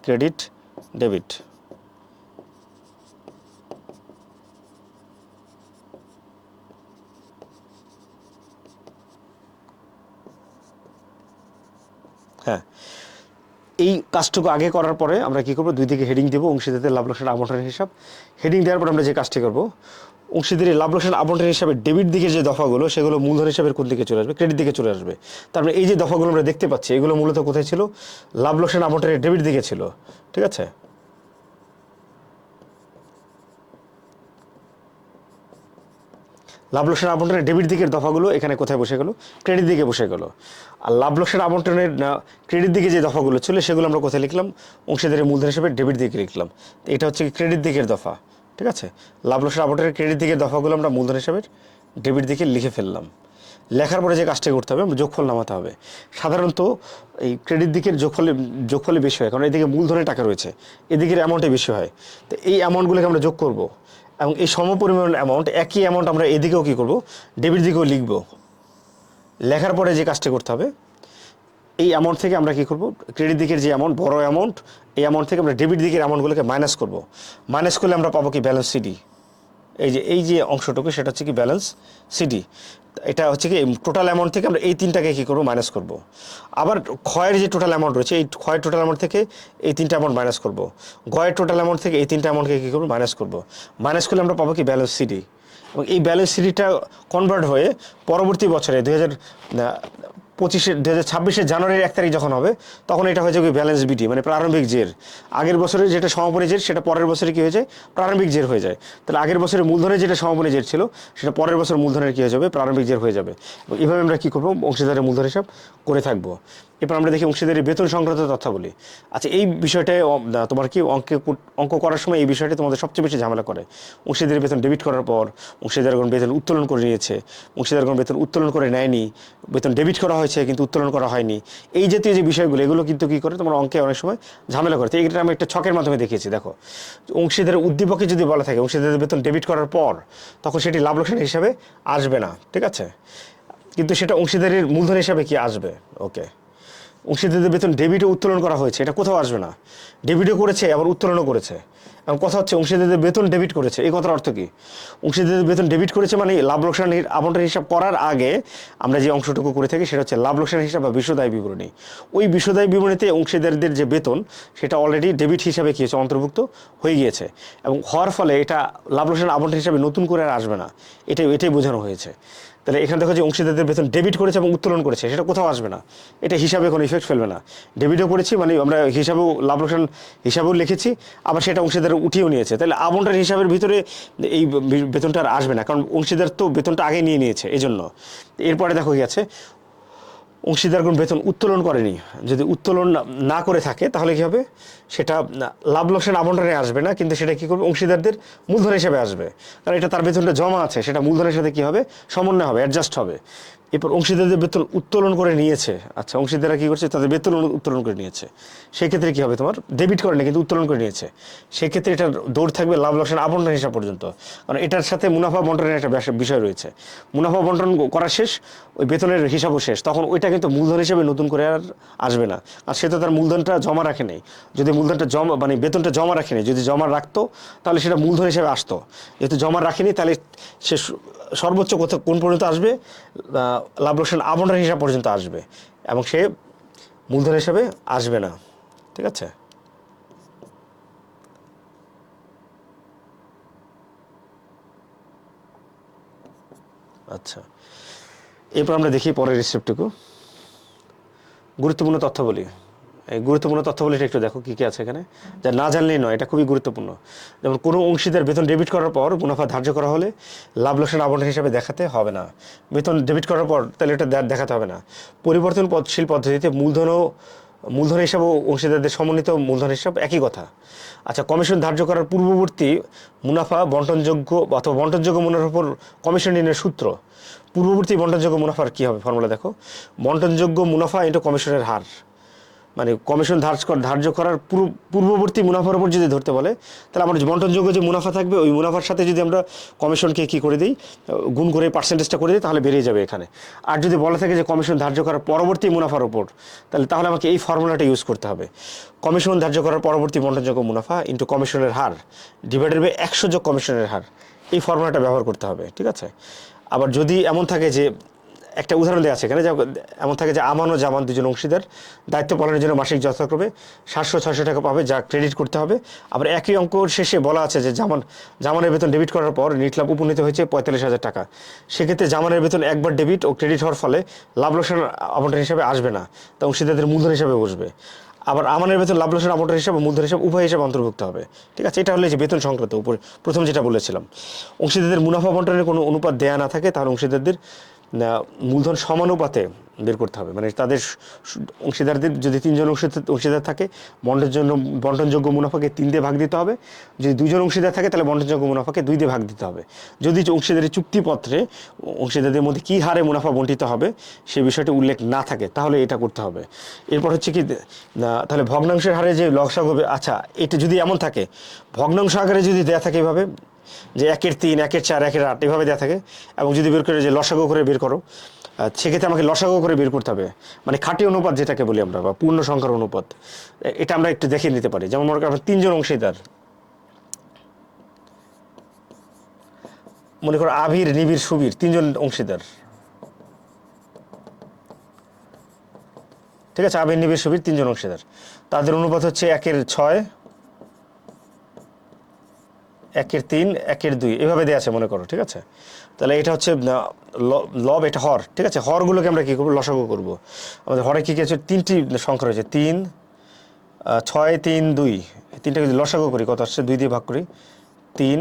ক্রেডিট ডেবিট। হ্যাঁ, এই কাজটুকু আগে করার পরে আমরা কী করবো, দুই দিকে হেডিং দেবো, অংশীদারদের লাভ লোকসান আবন্টনের হিসাব। হেডিং দেওয়ার পর আমরা যে কাজটি করবো, অংশীদারের লাভ লোকসান আবন্টনের হিসাবে ডেবিট দিকে যে দফাগুলো, সেগুলো মূলধন হিসাবের কোন দিকে চলে আসবে, ক্রেডিট দিকে চলে আসবে। তার মানে এই যে দফাগুলো আমরা দেখতে পাচ্ছি, এগুলো মূলত কোথায় ছিল, লাভ লোকসান আবন্টনের ডেবিট দিকে ছিল। ঠিক আছে। লাভ লোকসান আবন্টনের ডেবিট দিকের দফাগুলো এখানে কোথায় বসে গেল, ক্রেডিট দিকে বসে গেল। আর লাভ লোকসান আবন্টনের ক্রেডিট দিকে যে দফাগুলো ছিল, সেগুলো আমরা কোথায় লিখলাম, অংশীদারের মূলধন হিসেবে ডেবিট দিকে লিখলাম। এটা হচ্ছে ক্রেডিট দিকের দফা। ঠিক আছে। লাভ লোকসান আবন্টনের ক্রেডিট দিকের দফাগুলো আমরা মূলধন হিসাবে ডেবিট দিকে লিখে ফেললাম। লেখার পরে যে কাজটা করতে হবে, যোগফল নামাতে হবে। সাধারণত এই ক্রেডিট দিকের যোগফলে বেশি হয়, কারণ এদিকে মূলধনের টাকা রয়েছে, এদিকের অ্যামাউন্টে বেশি হয়। তো এই অ্যামাউন্টগুলোকে আমরা যোগ করব, এবং এই সমপরিমাণ অ্যামাউন্ট, একই অ্যামাউন্ট আমরা এদিকেও কী করবো, ডেবিট দিকেও লিখব। লেখার পরে যে কাজটি করতে হবে, এই অ্যামাউন্ট থেকে আমরা কী করব, ক্রেডিট দিকের যে অ্যামাউন্ট, বড় অ্যামাউন্ট, এই অ্যামাউন্ট থেকে আমরা ডেবিট দিকের অ্যামাউন্টগুলোকে মাইনাস করব। মাইনাস করলে আমরা পাবো কি, ব্যালেন্স সিডি। এই যে অংশটুকু, সেটা হচ্ছে কি ব্যালেন্স সিডি। এটা হচ্ছে কি টোটাল অ্যামাউন্ট থেকে আমরা এই তিনটাকে কী করবো, মাইনাস করব। আবার ক্ষয়ের যে টোটাল অ্যামাউন্ট রয়েছে, এই ক্ষয়ের টোটাল অ্যামাউন্ট থেকে এই তিনটা অ্যামাউন্ট মাইনাস করব। গয়ের টোটাল অ্যামাউন্ট থেকে এই তিনটা অ্যামাউন্টকে কী করবো, মাইনাস করব। মাইনাস করলে আমরা পাবো কি, ব্যালেন্স সিডি। এবং এই ব্যালেন্স সিডিটা কনভার্ট হয়ে পরবর্তী বছরে 2026 জানুয়ারির 1 তারিখ যখন হবে, তখন এটা হয়ে যাবে ব্যালেন্স বিডি, মানে প্রারম্ভিক জের। আগের বছরে যেটা সমাপনী জের, সেটা পরের বছরে কী হয়ে যায়, প্রারম্ভিক জের হয়ে যায়। তাহলে আগের বছরে মূলধনের যেটা সমাপনী জের ছিল, সেটা পরের বছর মূলধনের কী হয়ে যাবে, প্রারম্ভিক জের হয়ে যাবে। এবং এভাবে আমরা কী করবো, অংশীদারের মূলধন হিসাব করে থাকবো। এরপর আমরা দেখি অংশীদারের বেতন সংক্রান্ত তথ্যাবলী। আচ্ছা, এই বিষয়টায় তোমার কি অঙ্ক করার সময় এই বিষয়টি তোমাদের সবচেয়ে বেশি ঝামেলা করে। অংশীদারের বেতন ডেবিট করার পর অংশীদারগণ বেতন উত্তোলন করে নিয়েছে, অংশীদারগণ বেতন উত্তোলন করে নেয়নি, বেতন ডেবিট করা হয়েছে কিন্তু উত্তোলন করা হয়নি, এই জাতীয় যে বিষয়গুলো, এগুলো কিন্তু কী করে, তোমার অঙ্কে অনেক সময় ঝামেলা করে। তো এইটা আমি একটা ছকের মাধ্যমে দেখিয়েছি। দেখো, অংশীদারের উদ্দীপকে যদি বলা থাকে অংশীদারের বেতন ডেবিট করার পর, তখন সেটি লাভ লোকসান হিসাবে আসবে না। ঠিক আছে। কিন্তু সেটা অংশীদারের মূলধন হিসাবে কি আসবে। ওকে, অংশীদারদের বেতন ডেবিটও উত্তোলন করা হয়েছে, এটা কোথাও আসবে না। ডেবিটও করেছে, আবার উত্তোলনও করেছে। এবং কথা হচ্ছে অংশীদারদের বেতন ডেবিট করেছে, এই কথার অর্থ কি, অংশীদারদের বেতন ডেবিট করেছে মানে লাভ লোকসান আবন্টন হিসাব করার আগে আমরা যে অংশটুকু করে থাকি, সেটা হচ্ছে লাভ লোকসান হিসাব বা বিশদায় বিবরণী। ওই বিশদায় বিবরণীতে অংশীদারদের যে বেতন, সেটা অলরেডি ডেবিট হিসাবে কী হয়েছে, অন্তর্ভুক্ত হয়ে গিয়েছে। এবং হওয়ার ফলে এটা লাভ লোকসান আবন্টন হিসাবে নতুন করে আর আসবে না, এটাই বোঝানো হয়েছে। তাহলে এখানে দেখো যে অংশীদারদের বেতন ডেবিট করেছে এবং উত্তোলন করেছে, সেটা কোথাও আসবে না, এটা হিসাবে কোনো ইফেক্ট ফেলবে না। ডেবিটও করেছি মানে আমরা হিসাবেও লাভ লোকসান হিসাবেও লিখেছি, আবার সেটা অংশীদার উঠিয়েও নিয়েছে, তাহলে আবন্টন হিসাবের ভিতরে এই বেতনটা আর আসবে না, কারণ অংশীদার তো বেতনটা আগে নিয়ে নিয়েছে, এই জন্য। এরপরে দেখো কি আছে, অংশীদারগণ বেতন উত্তোলন করেনি, যদি উত্তোলন না করে থাকে তাহলে কী হবে, সেটা লাভ লোকসান আবন্টনে আসবে না, কিন্তু সেটা কী করবে, অংশীদারদের মূলধন হিসেবে আসবে, কারণ এটা তার বেতনটা জমা আছে, সেটা মূলধনের সাথে কী হবে, সমন্বয় হবে, অ্যাডজাস্ট হবে। এরপর অংশীদারদের বেতন উত্তোলন করে নিয়েছে। আচ্ছা, অংশীদাররা কী করছে, তাদের বেতন উত্তোলন করে নিয়েছে। সেক্ষেত্রে কী হবে, তোমার ডেবিট করে না কিন্তু উত্তোলন করে নিয়েছে। সেক্ষেত্রে এটার দৌড় থাকবে লাভ লোকসান আবন্টন হিসাব পর্যন্ত, কারণ এটার সাথে মুনাফা বন্টনের একটা বিষয় রয়েছে। মুনাফা বন্টন করা শেষ, ওই বেতনের হিসাবও শেষ, তখন ওইটা কিন্তু মূলধন হিসেবে নতুন করে আর আসবে না। আর সে তো তার মূলধনটা জমা রাখে নেই। যদি মূলধনটা জমা মানে বেতনটা জমা রাখেনি, যদি জমা রাখতো তাহলে সেটা মূলধন হিসেবে আসতো। যেহেতু জমা রাখেনি, তাহলে সে সর্বোচ্চ কোন পর্যন্ত আসবে, লাভ লোকসান আবন্টন হিসাব পর্যন্ত আসবে, এবং সে মূলধন হিসাবে আসবে না। ঠিক আছে। আচ্ছা, এরপর আমরা দেখি পরের স্টেপটুকু, গুরুত্বপূর্ণ তথ্যাবলী। এই গুরুত্বপূর্ণ তথ্যাবলীটা একটু দেখো কী কী আছে এখানে, যা না জানলেই নয়, এটা খুবই গুরুত্বপূর্ণ। যেমন কোনো অংশীদার বেতন ডেবিট করার পর মুনাফা ধার্য করা হলে লাভ লোকসান আবন্টন হিসাবে দেখাতে হবে না। বেতন ডেবিট করার পর তাহলে এটা দেখাতে হবে না। পরিবর্তনশীল পদ্ধতিতে মূলধন হিসাব ও অংশীদারদের সমন্বিত মূলধন হিসাব একই কথা। আচ্ছা, কমিশন ধার্য করার পূর্ববর্তী মুনাফা বন্টনযোগ্য অথবা বন্টনযোগ্য মুনাফার উপর কমিশন নির্ণয়ের সূত্র। পূর্ববর্তী বন্টনযোগ্য মুনাফার কী হবে ফর্মুলা দেখো, বন্টনযোগ্য মুনাফা ইন্টু কমিশনের হার। মানে কমিশন ধার্য করার পূর্ববর্তী মুনাফার উপর যদি ধরতে বলে, তাহলে আমার বন্টনযোগ্য যে মুনাফা থাকবে ওই মুনাফার সাথে যদি আমরা কমিশনকে কী করে দিই, গুণ করে পার্সেন্টেজটা করে দিই, তাহলে বেরিয়ে যাবে এখানে। আর যদি বলা থাকে যে কমিশন ধার্য করার পরবর্তী মুনাফার উপর, তাহলে আমাকে এই ফর্মুলাটা ইউজ করতে হবে, কমিশন ধার্য করার পরবর্তী বন্টনযোগ্য মুনাফা ইন্টু কমিশনের হার ডিভাইডেড বাই 100 যোগ কমিশনের হার। এই ফর্মুলাটা ব্যবহার করতে হবে। ঠিক আছে। আবার যদি এমন থাকে যে, একটা উদাহরণ দেওয়া আছে এখানে, এমন থাকে যে আমান ও জামান দুজন অংশীদার দায়িত্ব পালনের জন্য মাসিক যথাক্রমে 700-600 টাকা পাবে, যা ক্রেডিট করতে হবে। আবার একই অঙ্ক শেষে বলা আছে যে জামানের বেতন ডেবিট করার পর নিট লাভ উপনীত হয়েছে 45,000 টাকা। সেক্ষেত্রে জামানের বেতন একবার ডেবিট ও ক্রেডিট হওয়ার ফলে লাভ লোকসান আবন্টন হিসাবে আসবে না, তা অংশীদারদের মূলধন হিসাবে বসবে। আবার আমানের বেতন লাভ লোকসান আবন্টন হিসাবে মূলধন হিসাব উভয় হিসাবে অন্তর্ভুক্ত হবে। ঠিক আছে। এটা হলে যে বেতন সংক্রান্ত উপরে প্রথম যেটা বলেছিলাম, অংশীদারদের মুনাফা বন্টনের কোনো অনুপাত দেয়া না থাকে, তাহলে অংশীদারদের মূলধন সমানুপাতে বের করতে হবে। মানে তাদের অংশীদারদের যদি 3 জন অংশীদার থাকে, বন্টনযোগ্য মুনাফাকে 3 দিয়ে ভাগ দিতে হবে। যদি 2 জন অংশীদার থাকে, তাহলে বন্টনযোগ্য মুনাফাকে 2 দিয়ে ভাগ দিতে হবে। যদি অংশীদারি চুক্তিপত্রে অংশীদারদের মধ্যে কী হারে মুনাফা বণ্টিত হবে সে বিষয়টি উল্লেখ না থাকে, তাহলে এটা করতে হবে। এরপর হচ্ছে কি, তাহলে ভগ্নাংশের হারে যে লসাগু হবে, আচ্ছা এটা যদি এমন থাকে, ভগ্নাংশ আকারে যদি দেয়া থাকে এভাবে যে 1/3, 1/4, 1/8 এভাবে দেওয়া থাকে, এবং যদি বের করে যে লসাগু করে বের করো, সেক্ষেত্রে আমাকে লসাগু করে বের করতে হবে, মানে খাঁটি অনুপাত যেটাকে বলি আমরা, বা পূর্ণ সংখ্যার অনুপাত। এটা আমরা একটু দেখে নিতে পারি। যেমন মনে করেন 3 জন অংশীদার, মনে করো আবির, নিবিড়, সুবীর 3 জন অংশীদার। ঠিক আছে, আবির, নিবিড়, সুবীর 3 জন অংশীদার, তাদের অনুপাত হচ্ছে 1/6, 1/3, 1/2 এভাবে দেওয়া আছে মনে করো। ঠিক আছে। তাহলে এটা হচ্ছে লব, এটা হর। ঠিক আছে। হরগুলোকে আমরা কী করবো, লসাগু করবো। আমাদের হরে কী কী আছে, 3টি সংখ্যা রয়েছে, 3, 6, 3, 2। এই 3টাকে যদি লসাগু করি কত আসছে, 2 দিয়ে ভাগ করি, 3,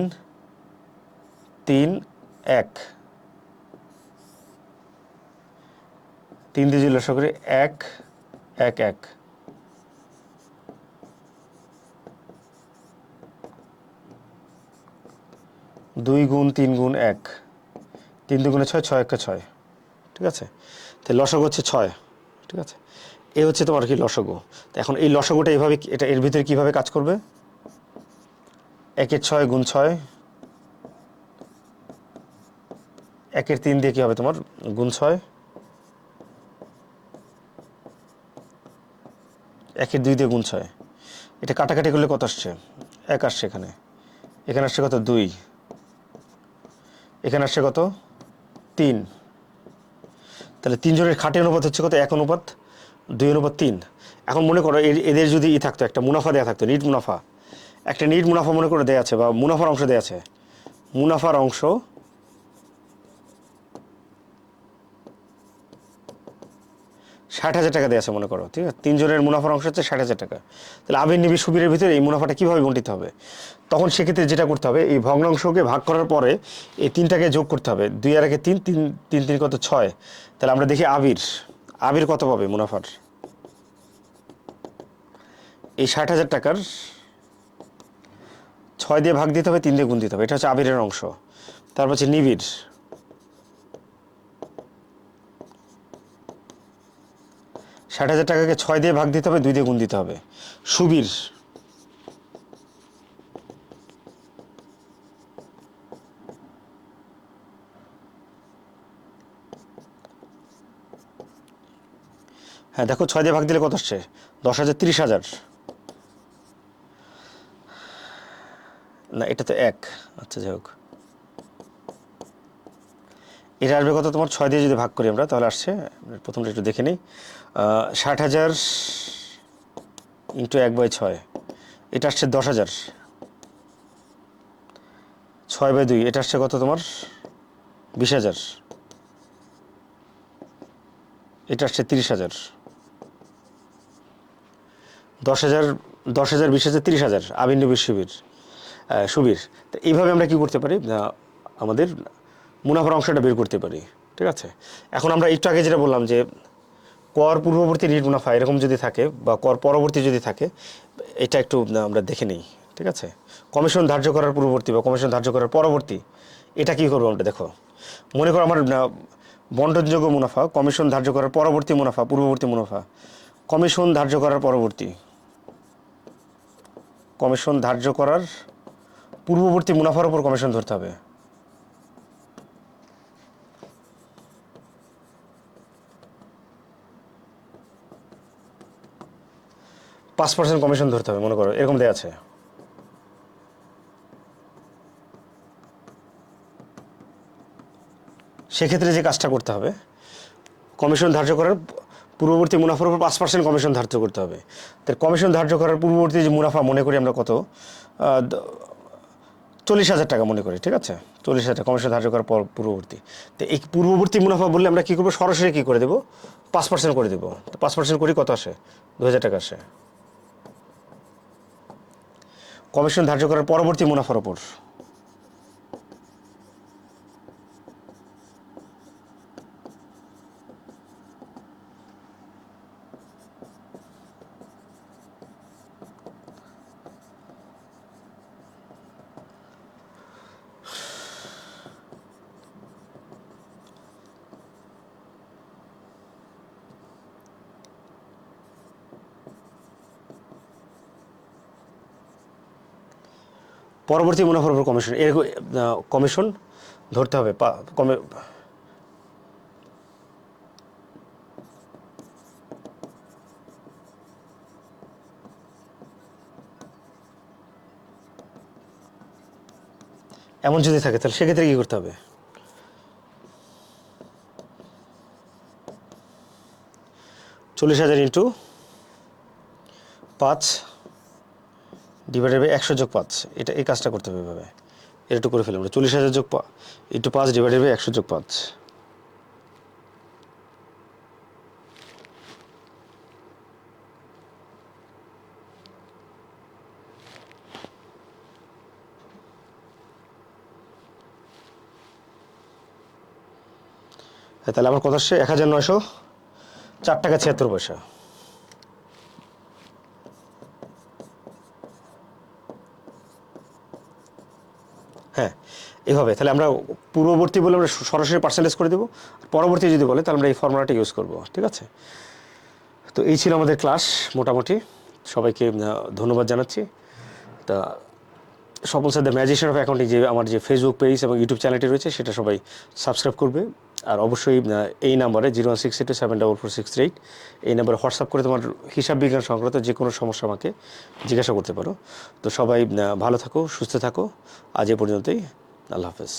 3, 1, 3 দিয়ে যদি লসাগু করি 1, 1, 1। 2 গুণ 3 গুণ 1, 3 2 6, 6 1 6। ঠিক আছে। তাহলে লসাগু হচ্ছে 6। ঠিক আছে। এই হচ্ছে তোমার কি লসাগু। তো এখন এই লসাগুটা এইভাবে, এটা এর ভিতরে কীভাবে কাজ করবে, 1/6 গুণ 6, 1/3 দিয়ে কী হবে তোমার গুণ 6, 1/2 দিয়ে গুণ 6। এটা কাটাকাটি করলে কত আসছে, 1 আসছে এখানে, এখানে আসছে কত 2, এখানে আসছে কত 3। তাহলে 3 জনের খাঁটি অনুপাত হচ্ছে কত, 1/2/3। এখন মনে করো এদের যদি থাকতো, একটা মুনাফা দেওয়া থাকতো, নিট মুনাফা, একটা নিট মুনাফা মনে করে দেওয়া আছে, বা মুনাফার অংশ দেওয়া আছে, মুনাফার অংশ 60,000 টাকা দেওয়া আছে মনে করো। ঠিক আছে। 3 জনের মুনাফার অংশ হচ্ছে 60,000 টাকা। তাহলে আবির, নিবিড়, সুবীরের ভিতরে এই মুনাফাটা কীভাবে বণ্টিত হবে, তখন সেক্ষেত্রে যেটা করতে হবে, এই ভগ্নাংশকে ভাগ করার পরে এই 3টাকে যোগ করতে হবে। 2 আর 1 3, 3 3 কত 6। তাহলে আমরা দেখি আবির কত পাবে মুনাফার, এই 60,000 টাকার 6 দিয়ে ভাগ দিতে হবে, 3 দিয়ে গুণ দিতে হবে। এটা হচ্ছে আবিরের অংশ। তারপর হচ্ছে নিবিড়, 60,000 টাকাকে 6 দিয়ে ভাগ দিতে হবে, 2 দিয়ে গুণ দিতে হবে। সুবীর, হ্যাঁ দেখো 6 দিয়ে ভাগ দিলে কত আসছে? 10,000, 30,000। না এটা তো 1, আচ্ছা যাই হোক, এটা আসবে কত তোমার? 6 দিয়ে যদি ভাগ করি আমরা তাহলে আসছে, প্রথমটা একটু দেখে নিই, 60,000 ইন্টু 1/6, এটা আসছে 10,000। 6/2 এটা আসছে কত তোমার? 20,000। এটা আসছে 30,000। 10,000, 10,000, 20,000, 30,000, আবির নবীর সুবীর। তো এইভাবে আমরা কি করতে পারি? আমাদের মুনাফার অংশটা বের করতে পারি। ঠিক আছে, এখন আমরা একটু আগে যেটা বললাম যে কর পূর্ববর্তী ঋণ মুনাফা এরকম যদি থাকে বা কর পরবর্তী যদি থাকে, এটা একটু আমরা দেখে নিই। ঠিক আছে, কমিশন ধার্য করার পূর্ববর্তী বা কমিশন ধার্য করার পরবর্তী, এটা কি করবো আমরা? দেখো, মনে করো আমার বন্টনযোগ্য মুনাফা, কমিশন ধার্য করার পরবর্তী মুনাফা, পূর্ববর্তী মুনাফা, কমিশন ধার্য করার পরবর্তী, কমিশন ধার্য করার পূর্ববর্তী মুনাফার উপর কমিশন ধরতে হবে। %5 কমিশন ধরতে হবে, মনে করো এরকম দেওয়া আছে। সেক্ষেত্রে যে কাজটা করতে হবে, কমিশন ধার্য করার পূর্ববর্তী মুনাফার উপর 5% কমিশন ধার্য করতে হবে। তার কমিশন ধার্য করার পূর্ববর্তী যে মুনাফা মনে করি আমরা কত? 40,000 টাকা মনে করি। ঠিক আছে, 40,000 টাকা কমিশন ধার্য করার পূর্ববর্তী। তো এই পূর্ববর্তী মুনাফা বললে আমরা কী করবো? সরাসরি কী করে দেবো? 5% করে দেবো। তো 5% করি কত আসে? 2,000 টাকা আসে। কমিশন ধার্য করার পরবর্তী মুনাফার ওপর পরবর্তী মুনাফার উপর কমিশন, এরকম কমিশন ধরতে হবে। এমন যদি থাকে তাহলে সেক্ষেত্রে কী করতে হবে? 40,000 ইন্টু 5 ডিভাইডেড বাই 100+5, এটা এই কাজটা করতে হবে এভাবে। এটা একটু করে ফেললাম, 40,000 ইন্টু 5 ডিভাইডেড বাই 100+5। তাহলে আমার কত আসছে? 1,904 টাকা 76 পয়সা। হ্যাঁ, এভাবে তাহলে আমরা পূর্ববর্তী বলে আমরা সরাসরি পার্সেন্টেজ করে দেবো, পরবর্তী যদি বলে তাহলে আমরা এই ফর্মুলাটা ইউজ করব। ঠিক আছে, তো এই ছিল আমাদের ক্লাস মোটামুটি। সবাইকে ধন্যবাদ জানাচ্ছি। তা Swapan sir the magician of accounting, যে আমার যে ফেসবুক পেজ এবং ইউটিউব চ্যানেলটি রয়েছে সেটা সবাই সাবস্ক্রাইব করবে। আর অবশ্যই এই নাম্বারে 01682744638 এই নাম্বারে হোয়াটসঅ্যাপ করে তোমার হিসাব বিজ্ঞান সংক্রান্ত যে কোনো সমস্যা আমাকে জিজ্ঞাসা করতে পারো। তো সবাই ভালো থাকো, সুস্থ থাকো। আজ এ পর্যন্তই। আল্লাহ হাফেজ।